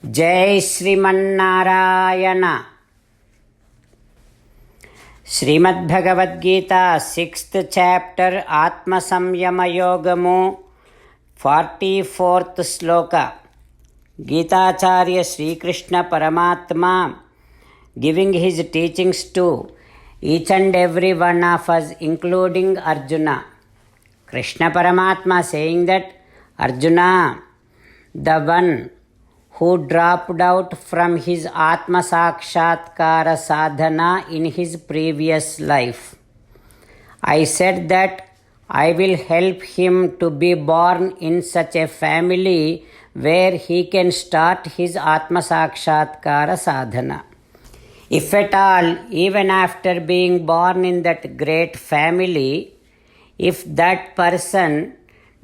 जय Sriman Narayana. Shrimad Bhagavad Gita 6th chapter आत्मसंयमयोगमु 44th श्लोक। गीताचार्य श्रीकृष्ण परमात्मा giving his teachings to each and every one of us, including Arjuna. Krishna Paramatma saying that Arjuna, the one who dropped out from his Atma Sakshatkara sadhana in his previous life, I said that I will help him to be born in such a family where he can start his Atma Sakshatkara sadhana. If at all, even after being born in that great family, if that person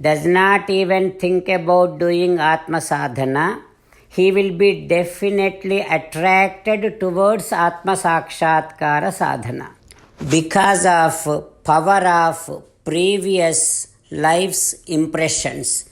does not even think about doing Atma Sadhana, he will be definitely attracted towards Atma Sakshatkara sadhana because of power of previous life's impressions,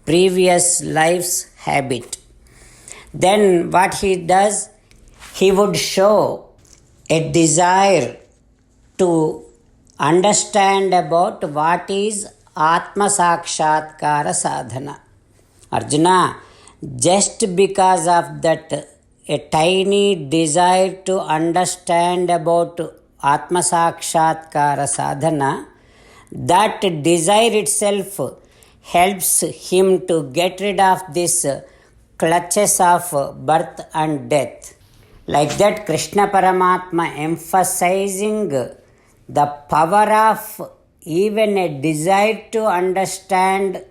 previous life's habit. Then what he does, he would show a desire to understand about what is Atma Sakshatkara sadhana. Arjuna, just because of that a tiny desire to understand about Atma Sakshatkara sadhana, that desire itself helps him to get rid of these clutches of birth and death. Like that, Krishna Paramatma emphasizing the power of even a desire to understand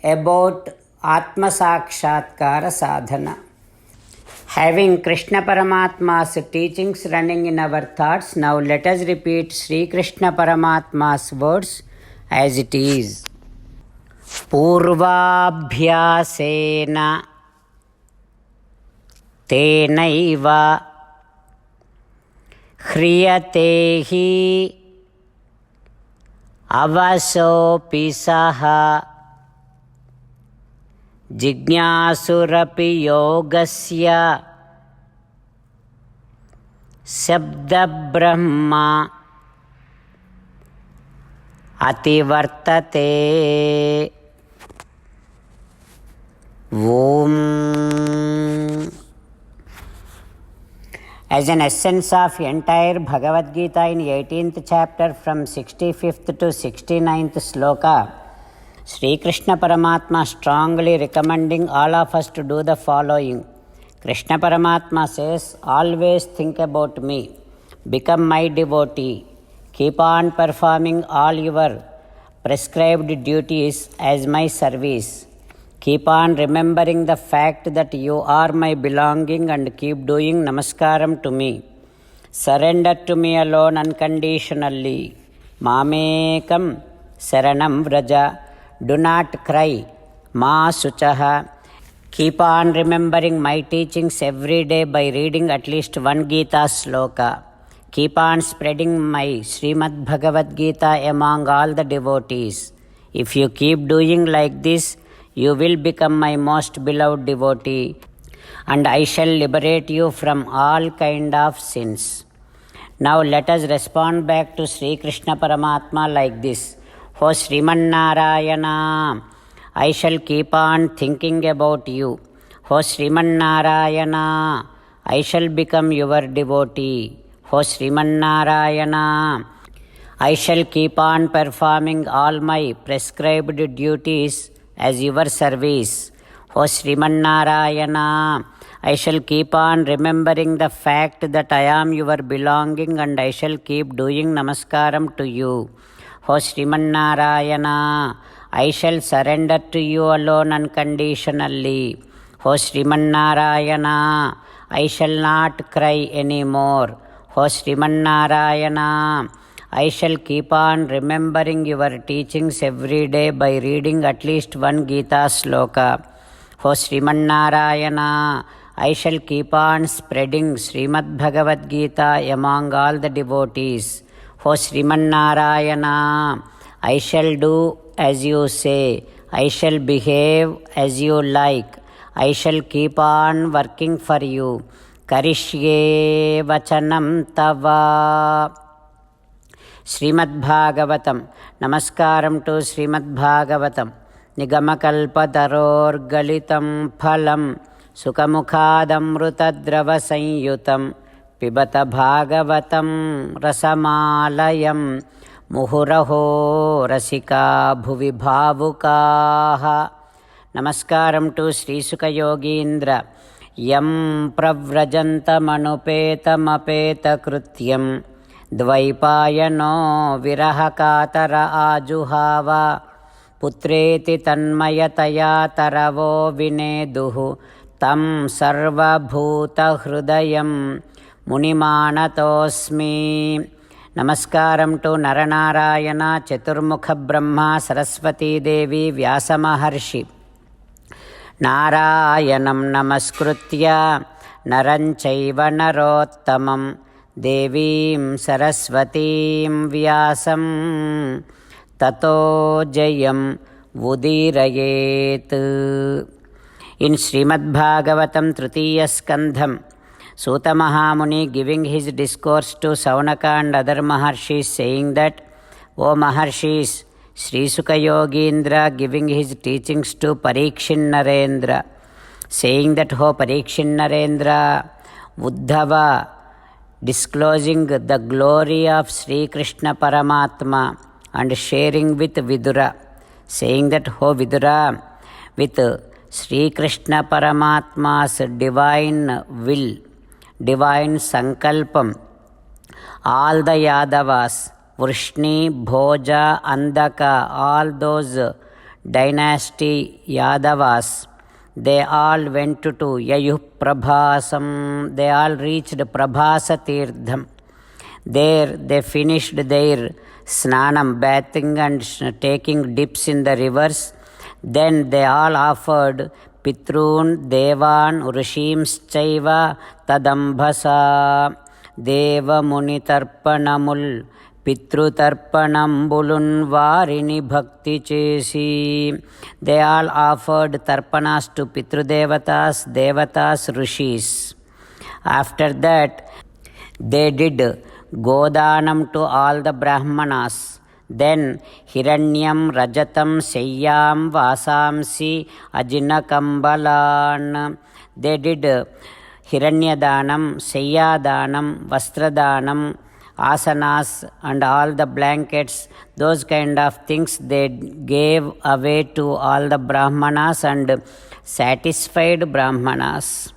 about Atma Sakshatkara sadhana. Having Krishna Paramatma's teachings running in our thoughts, now let us repeat Sri Krishna Paramatma's words as it is. Purvabhyasena tenaiva hriyate hi avasopi saha जिज्ञासुरपि योगस्य शब्दब्रह्मा अतिवर्तते। Om. As an essence of entire Bhagavad Gita in 18th chapter from 65th to 69th sloka, Sri Krishna Paramatma strongly recommending all of us to do the following. Krishna Paramatma says, always think about me, become my devotee, keep on performing all your prescribed duties as my service, keep on remembering the fact that you are my belonging and keep doing namaskaram to me. Surrender to me alone unconditionally. Mamekam saranam vraja. Do not cry. Ma suchaha. Keep on remembering my teachings every day by reading at least one Gita sloka. Keep on spreading my Srimad Bhagavad Gita among all the devotees. If you keep doing like this, you will become my most beloved devotee, and I shall liberate you from all kind of sins. Now let us respond back to Sri Krishna Paramatma like this. O Srimannarayana, I shall keep on thinking about you. O Srimannarayana, I shall become your devotee. O Srimannarayana, I shall keep on performing all my prescribed duties as your service. O Srimannarayana, I shall keep on remembering the fact that I am your belonging and I shall keep doing namaskaram to you. O Srimannarayana, I shall surrender to you alone unconditionally. O Srimannarayana, I shall not cry anymore. O Srimannarayana, I shall keep on remembering your teachings every day by reading at least one Gita sloka. O Srimannarayana, I shall keep on spreading Srimad Bhagavad Gita among all the devotees. O Srimannarayana, I shall do as you say, I shall behave as you like, I shall keep on working for you. Karishye vachanam tava. Srimad Bhagavatam. Namaskaram to Srimad Bhagavatam. Nigamakalpataror galitam phalam Sukamukhadamrutadrava sanyutam Pibata Bhagavatam rasamalayam Muhuraho rasika bhuvi bhavukaha. Namaskaram to Sri Sukha Yogindra. Yam pravrajantamanupeta krutyam Dvaipayano virahakatara ajuhava Putreti tanmayataya taravo vineduhu Tam sarvabhuta hrudayam munimanatosmi. Namaskaram to Naranarayana Chaturmukha Brahma Saraswati Devi Vyasa Maharshi. Narayanam namaskritya naranchaiva narottamam Devim Saraswatim Vyasam Tato Jayam Vudirayet. In Srimad Bhagavatam Tritiya Skandham, Suta Mahamuni giving his discourse to Saunaka and other Maharshis saying that, O Maharshis, Sri Sukha Yogindra giving his teachings to Parikshin Narendra, saying that, O Parikshin Narendra, Uddhava disclosing the glory of Sri Krishna Paramatma and sharing with Vidura, saying that, O Vidura, with Sri Krishna Paramatma's divine will, divine sankalpam, all the Yadavas, Vrishni, Bhoja, Andaka, all those dynasty Yadavas, they all went to Yayuh Prabhasam, they all reached Prabhasa Tirtham. There they finished their snanam, bathing and taking dips in the rivers. Then they all offered Pitrun, Devan, Urishimschaiva, Tadambhasa, Deva Munitarpanamul, Pitrutarpanambulun Varini Bhakti Chesi. They all offered tarpanas to Pitrudevatas, Devatas, Rishis. After that, they did Godanam to all the Brahmanas. Then Hiranyam, Rajatam, Seyyam, Vasamsi, Ajinakambalan. They did Hiranyadanam, Seyyadanam, Vastradanam, asanas and all the blankets, those kind of things they gave away to all the Brahmanas and satisfied Brahmanas.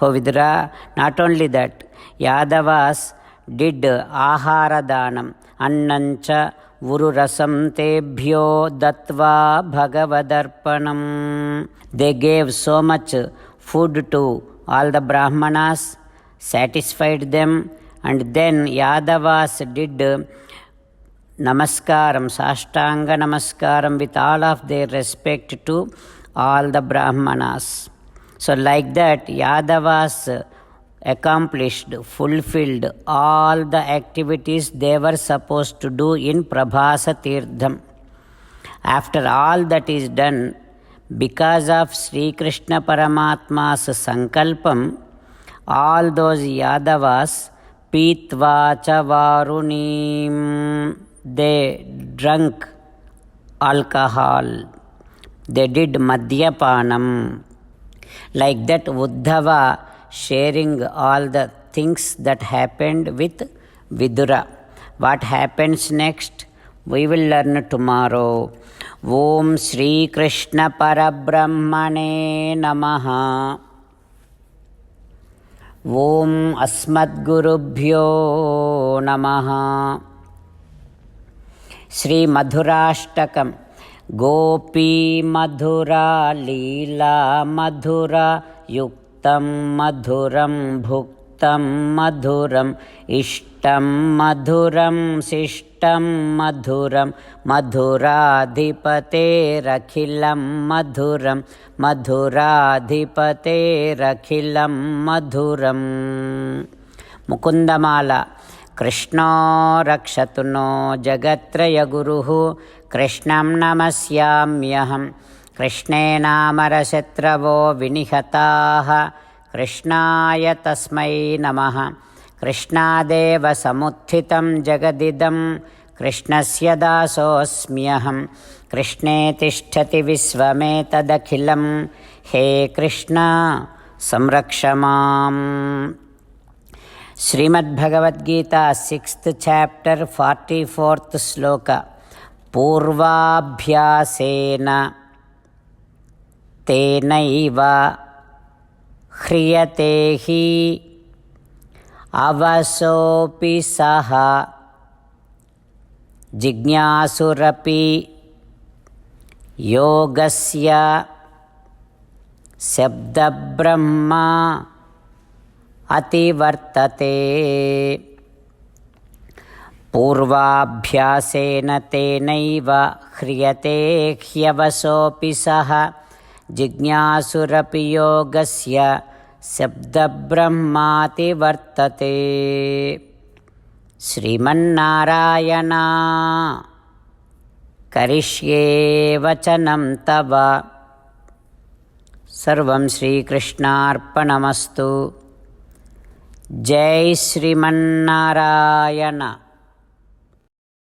O Vidura, not only that, Yadavas did ahara danam, annancha vururasam tebhyo datva bhagavadarpanam. They gave so much food to all the Brahmanas, satisfied them, and then Yadavas did namaskaram, sashtanga namaskaram with all of their respect to all the Brahmanas. So like that, Yadavas accomplished, fulfilled all the activities they were supposed to do in Prabhasa Tirtham. After all that is done, because of Sri Krishna Paramatma's sankalpam, all those Yadavas Pitva cha varunim, they drank alcohol, they did madhyapanam. Like that, Uddhava sharing all the things that happened with Vidura. What happens next? We will learn tomorrow. Om Sri Krishna Parabrahmane Namaha. Om Asmadgurubhyo Namaha. Sri Madhurashtakam. Gopi Madhura Leela Madhura Yuktam Madhuram Bhuktam Madhuram Ishtam Madhuram Sishtam Madhuram Madhuradhipate Rakhilam Madhuram Madhuradhipate Rakhilam Madhuram. Mukundamala. Krishna Rakshatuno Jagatraya Guruhu Krishnam Namasyamyaham कृष्णेनामरशत्रवो विनिहताः कृष्णाय तस्मै नमः। कृष्णादेव समुत्थितं जगदिदं कृष्णस्य दासोऽस्म्यहं। कृष्णे तिष्ठति विश्वमेतदखिलं हे कृष्ण संरक्ष माम्। Shrimad Bhagavad Gita 6th chapter 44th श्लोक। पूर्वाभ्यासेन तेनैव ह्रियते हि अवसोऽपि सः जिज्ञासुरपि योगस्य शब्दब्रह्म अतिवर्तते। पूर्वाभ्यासेन तेनैव ह्रियते ह्यवसोऽपि सः जिज्ञासुरपि योगस्य शब्दब्रह्मातिवर्तते। श्रीमन्नारायण करिष्ये वचनं तव। सर्वं श्रीकृष्णार्पणमस्तु। जय श्रीमन्नारायण।